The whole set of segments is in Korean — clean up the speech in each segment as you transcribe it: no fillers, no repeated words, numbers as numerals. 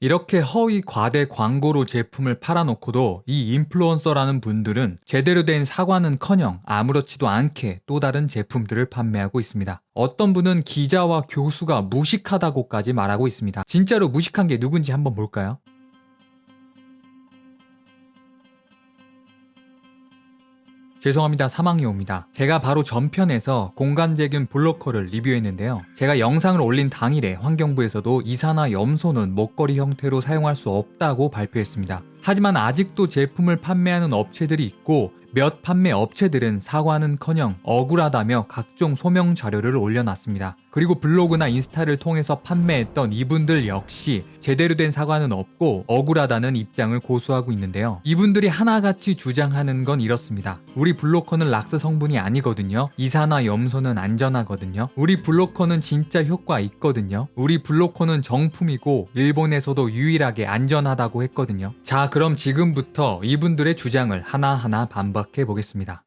이렇게 허위 과대 광고로 제품을 팔아놓고도 이 인플루언서라는 분들은 제대로 된 사과는커녕 아무렇지도 않게 또 다른 제품들을 판매하고 있습니다. 어떤 분은 기자와 교수가 무식하다고까지 말하고 있습니다. 진짜로 무식한 게 누군지 한번 볼까요? 죄송합니다. 사망여우입니다. 제가 바로 전편에서 공간제균 블로커를 리뷰했는데요. 제가 영상을 올린 당일에 환경부에서도 이산화염소는 먹거리 형태로 사용할 수 없다고 발표했습니다. 하지만 아직도 제품을 판매하는 업체들이 있고 몇 판매 업체들은 사과는커녕 억울하다며 각종 소명 자료를 올려놨습니다. 그리고 블로그나 인스타를 통해서 판매했던 이분들 역시 제대로 된 사과는 없고 억울하다는 입장을 고수하고 있는데요. 이분들이 하나같이 주장하는 건 이렇습니다. 우리 블로커는 락스 성분이 아니거든요. 이산화염소는 안전하거든요. 우리 블로커는 진짜 효과 있거든요. 우리 블로커는 정품이고 일본에서도 유일하게 안전하다고 했거든요. 자, 그럼 지금부터 이분들의 주장을 하나하나 반박해 보겠습니다.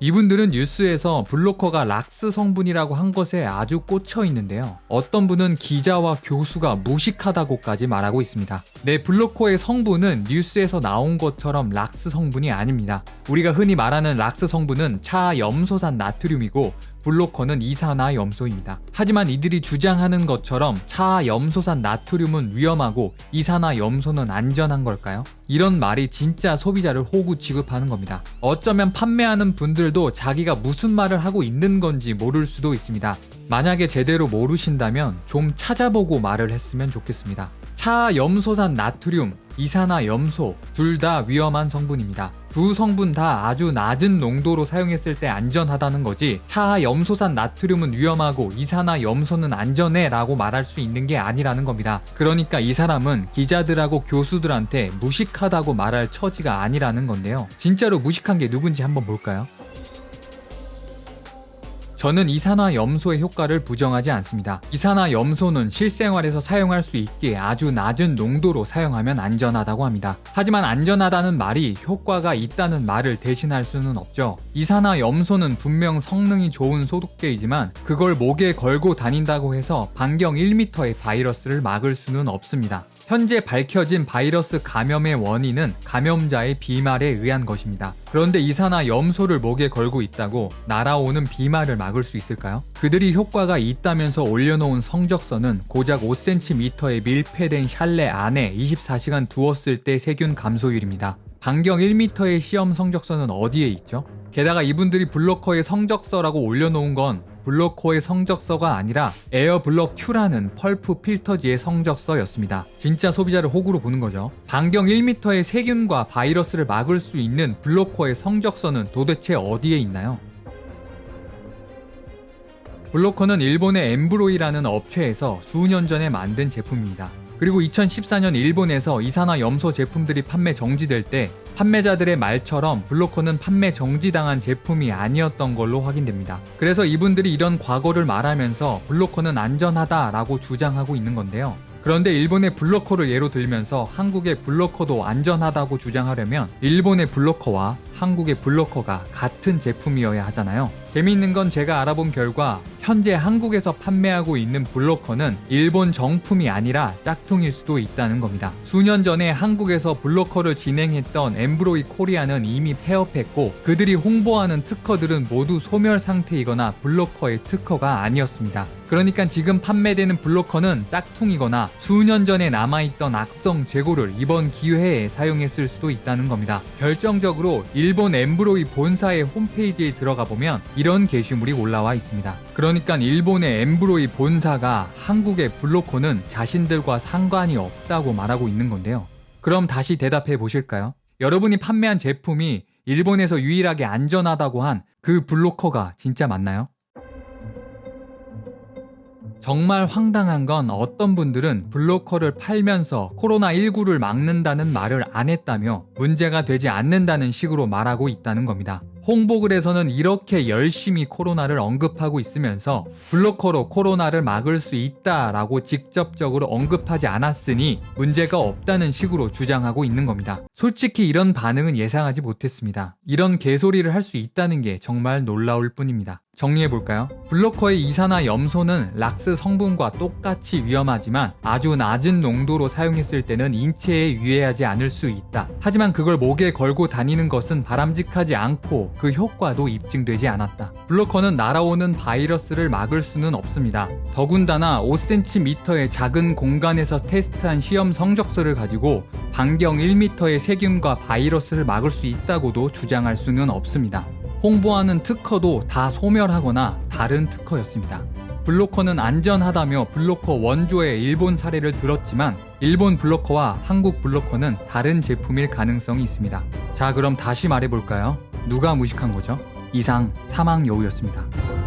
이분들은 뉴스에서 블로커가 락스 성분이라고 한 것에 아주 꽂혀 있는데요. 어떤 분은 기자와 교수가 무식하다고까지 말하고 있습니다. 네, 블로커의 성분은 뉴스에서 나온 것처럼 락스 성분이 아닙니다. 우리가 흔히 말하는 락스 성분은 차염소산 나트륨이고 블로커는 이산화염소입니다. 하지만 이들이 주장하는 것처럼 차염소산 나트륨은 위험하고 이산화염소는 안전한 걸까요? 이런 말이 진짜 소비자를 호구 취급하는 겁니다. 어쩌면 판매하는 분들도 자기가 무슨 말을 하고 있는 건지 모를 수도 있습니다. 만약에 제대로 모르신다면 좀 찾아보고 말을 했으면 좋겠습니다. 차염소산 나트륨, 이산화염소 둘 다 위험한 성분입니다. 두 성분 다 아주 낮은 농도로 사용했을 때 안전하다는 거지 차염소산 나트륨은 위험하고 이산화염소는 안전해 라고 말할 수 있는 게 아니라는 겁니다. 그러니까 이 사람은 기자들하고 교수들한테 무식하다고 말할 처지가 아니라는 건데요. 진짜로 무식한 게 누군지 한번 볼까요? 저는 이산화염소의 효과를 부정하지 않습니다. 이산화염소는 실생활에서 사용할 수 있게 아주 낮은 농도로 사용하면 안전하다고 합니다. 하지만 안전하다는 말이 효과가 있다는 말을 대신할 수는 없죠. 이산화염소는 분명 성능이 좋은 소독제이지만 그걸 목에 걸고 다닌다고 해서 반경 1m의 바이러스를 막을 수는 없습니다. 현재 밝혀진 바이러스 감염의 원인은 감염자의 비말에 의한 것입니다. 그런데 이산화염소를 목에 걸고 있다고 날아오는 비말을 막을 수 있을까요? 그들이 효과가 있다면서 올려놓은 성적서는 고작 5cm의 밀폐된 샬레 안에 24시간 두었을 때 세균 감소율입니다. 반경 1m의 시험 성적서는 어디에 있죠? 게다가 이분들이 블로커의 성적서라고 올려놓은 건 블로커의 성적서가 아니라 에어블럭 Q라는 펄프 필터지의 성적서였습니다. 진짜 소비자를 호구로 보는 거죠. 반경 1m의 세균과 바이러스를 막을 수 있는 블로커의 성적서는 도대체 어디에 있나요? 블로커는 일본의 엠브로이라는 업체에서 수년 전에 만든 제품입니다. 그리고 2014년 일본에서 이산화염소 제품들이 판매 정지될 때 판매자들의 말처럼 블로커는 판매 정지당한 제품이 아니었던 걸로 확인됩니다. 그래서 이분들이 이런 과거를 말하면서 블로커는 안전하다라고 주장하고 있는 건데요. 그런데 일본의 블로커를 예로 들면서 한국의 블로커도 안전하다고 주장하려면 일본의 블로커와 한국의 블로커가 같은 제품이어야 하잖아요. 재미있는 건 제가 알아본 결과 현재 한국에서 판매하고 있는 블로커는 일본 정품이 아니라 짝퉁일 수도 있다는 겁니다. 수년 전에 한국에서 블로커를 진행했던 엠브로이 코리아는 이미 폐업했고 그들이 홍보하는 특허들은 모두 소멸 상태이거나 블로커의 특허가 아니었습니다. 그러니까 지금 판매되는 블로커는 짝퉁이거나 수년 전에 남아있던 악성 재고를 이번 기회에 사용했을 수도 있다는 겁니다. 결정적으로 일본 엠브로이 본사의 홈페이지에 들어가 보면 이런 게시물이 올라와 있습니다. 그러니까 일본의 엠브로이 본사가 한국의 블로커는 자신들과 상관이 없다고 말하고 있는 건데요. 그럼 다시 대답해 보실까요? 여러분이 판매한 제품이 일본에서 유일하게 안전하다고 한 그 블로커가 진짜 맞나요? 정말 황당한 건 어떤 분들은 블로커를 팔면서 코로나19를 막는다는 말을 안 했다며 문제가 되지 않는다는 식으로 말하고 있다는 겁니다. 홍보글에서는 이렇게 열심히 코로나를 언급하고 있으면서 블로커로 코로나를 막을 수 있다라고 직접적으로 언급하지 않았으니 문제가 없다는 식으로 주장하고 있는 겁니다. 솔직히 이런 반응은 예상하지 못했습니다. 이런 개소리를 할 수 있다는 게 정말 놀라울 뿐입니다. 정리해볼까요? 블로커의 이산화염소는 락스 성분과 똑같이 위험하지만 아주 낮은 농도로 사용했을 때는 인체에 유해하지 않을 수 있다. 하지만 그걸 목에 걸고 다니는 것은 바람직하지 않고 그 효과도 입증되지 않았다. 블로커는 날아오는 바이러스를 막을 수는 없습니다. 더군다나 5cm의 작은 공간에서 테스트한 시험 성적서를 가지고 반경 1m의 세균과 바이러스를 막을 수 있다고도 주장할 수는 없습니다. 홍보하는 특허도 다 소멸하거나 다른 특허였습니다. 블로커는 안전하다며 블로커 원조의 일본 사례를 들었지만 일본 블로커와 한국 블로커는 다른 제품일 가능성이 있습니다. 자, 그럼 다시 말해볼까요? 누가 무식한 거죠? 이상 사망 여우였습니다.